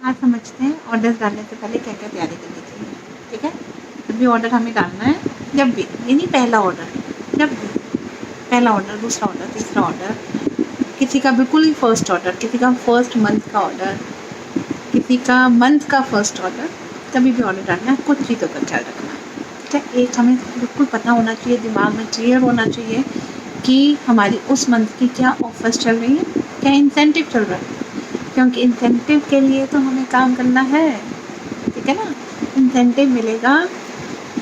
आज समझते हैं ऑर्डर डालने से पहले क्या क्या तैयारी करनी चाहिए। ठीक है, जब भी ऑर्डर हमें डालना है, जब भी ये नहीं पहला ऑर्डर, जब भी पहला ऑर्डर, दूसरा ऑर्डर, तीसरा ऑर्डर, किसी का बिल्कुल ही फर्स्ट ऑर्डर, किसी का फर्स्ट मंथ का ऑर्डर, किसी का मंथ का फर्स्ट ऑर्डर, कभी भी ऑर्डर डालना है कुछ चीज़ों का ख्याल रखना है। ठीक है, एक हमें बिल्कुल पता होना चाहिए, दिमाग में क्लियर होना चाहिए कि हमारी उस मंथ की क्या ऑफर्स चल रही हैं, क्या इंसेंटिव चल रहा है, क्योंकि इंसेंटिव के लिए तो हमें काम करना है। ठीक है ना, इंसेंटिव मिलेगा,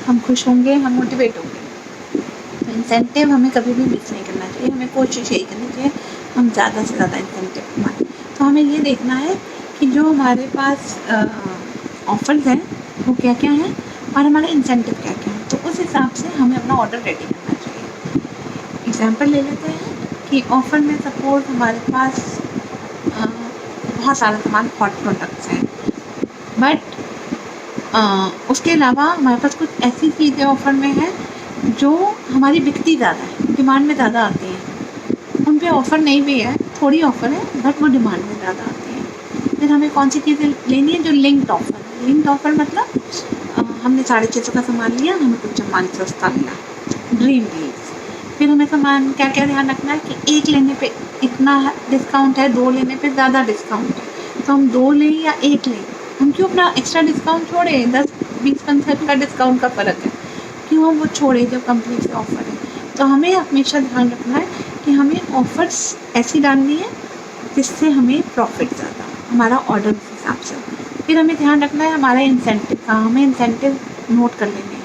हम खुश होंगे, हम मोटिवेट होंगे। तो इंसेंटिव हमें कभी भी मिस नहीं करना चाहिए, हमें कोशिश यही करनी चाहिए हम ज़्यादा से ज़्यादा इंसेंटिव कमाएं। तो हमें ये देखना है कि जो हमारे पास ऑफर्स हैं वो क्या क्या हैं और हमारे इंसेंटिव क्या क्या हैं, तो उस हिसाब से हमें अपना ऑर्डर रेडी करना चाहिए। एग्जाम्पल ले लेते हैं कि ऑफ़र में सपोज हमारे पास बहुत सारा सामान हॉट प्रोडक्ट्स हैं, बट उसके अलावा हमारे पास कुछ ऐसी चीज़ें ऑफ़र में हैं जो हमारी बिकती ज़्यादा है, डिमांड में ज़्यादा आती हैं, उन पे ऑफ़र नहीं भी है, थोड़ी ऑफ़र है बट वो डिमांड में ज़्यादा आती है। फिर हमें कौन सी चीज़ें लेनी है, जो लिंक्ड ऑफ़र। लिंक्ड ऑफ़र मतलब हमने 650 का सामान लिया, हमें कुछ सामान सस्ता मिला, ड्रीम डील्स। फिर हमें सामान क्या क्या ध्यान रखना है कि एक लेने पे इतना डिस्काउंट है, दो लेने पे ज़्यादा डिस्काउंट है, तो हम दो लें या एक लें, हम क्यों अपना एक्स्ट्रा डिस्काउंट छोड़ें, 10-20% का डिस्काउंट का फ़र्क है, क्यों हम वो छोड़ें जब कंपनी से ऑफ़र है। तो हमें हमेशा ध्यान रखना है कि हमें ऑफ़र्स ऐसी डालनी है जिससे हमें प्रॉफिट ज़्यादा, हमारा ऑर्डर उस हिसाब से। फिर हमें ध्यान रखना है हमारा इंसेंटिव का, हमें इंसेंटिव नोट कर लेने हैं,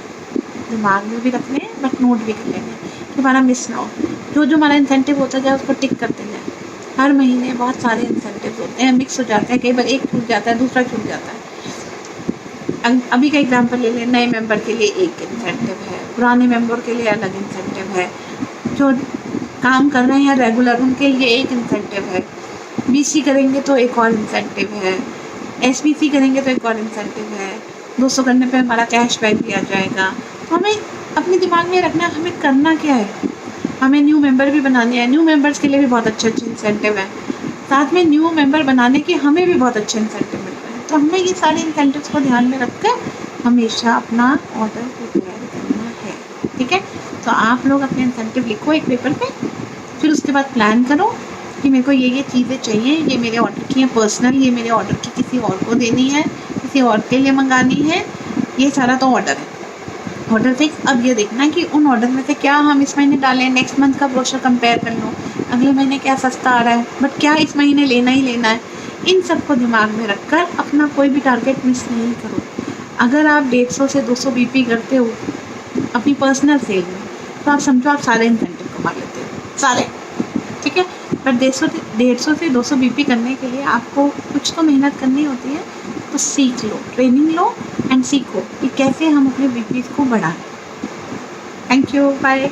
दिमाग में भी रखने हैं बट नोट भी कर लेने हैं कि हमारा मिस ना हो। जो हमारा इंसेंटिव होता जाए उसको टिक करते जाए। हर महीने बहुत सारे इंसेंटिव होते हैं, मिक्स हो जाते हैं, कई बार एक छूट जाता है, दूसरा छूट जाता है। अभी का एग्जांपल ले लें, नए मेंबर के लिए एक इंसेंटिव है, पुराने मेंबर के लिए अलग इंसेंटिव है, जो काम कर रहे हैं रेगुलर उनके लिए एक इंसेंटिव है, बीसी करेंगे तो एक और इंसेंटिव है, एसबीसी करेंगे तो एक और इंसेंटिव है, 200 करने पे हमारा कैशबैक भी आ जाएगा। तो हमें अपने दिमाग में रखना है हमें करना क्या है। हमें न्यू मेंबर भी बनाने हैं, न्यू मेंबर्स के लिए भी बहुत अच्छे अच्छे इंसेंटिव हैं, साथ में न्यू मेंबर बनाने के हमें भी बहुत अच्छे इंसेंटिव मिल रहे हैं। तो हमें ये सारे इंसेंटिव्स को ध्यान में रख कर हमेशा अपना ऑर्डर प्रिपेयर करना है। ठीक है, तो आप लोग अपने इंसेंटिव लिखो एक पेपर पे, फिर उसके बाद प्लान करो कि मेरे को ये चीज़ें चाहिए, ये मेरे ऑर्डर की है पर्सनल, ये मेरे ऑर्डर की किसी और को देनी है, किसी और के लिए मंगानी है, ये सारा तो ऑर्डर है। Order fix. अब ये देखना है कि उन ऑर्डर में से क्या हम इस महीने डालें, नेक्स्ट मंथ का ब्रोशर कंपेयर कर लो, अगले महीने क्या सस्ता आ रहा है बट क्या इस महीने लेना ही लेना है। इन सब को दिमाग में रखकर अपना कोई भी टारगेट मिस नहीं करो। अगर आप 150 से 200 बीपी करते हो अपनी पर्सनल सेल में, तो आप समझो आप सारे इंसेंटिव कमा लेते हो, सारे। ठीक है, बट 150 से 200 बीपी करने के लिए आपको कुछ तो मेहनत करनी होती है, तो सीख लो, ट्रेनिंग लो एंड सीखो कि कैसे हम अपने बीपी को बढ़ाएं। Thank you, bye.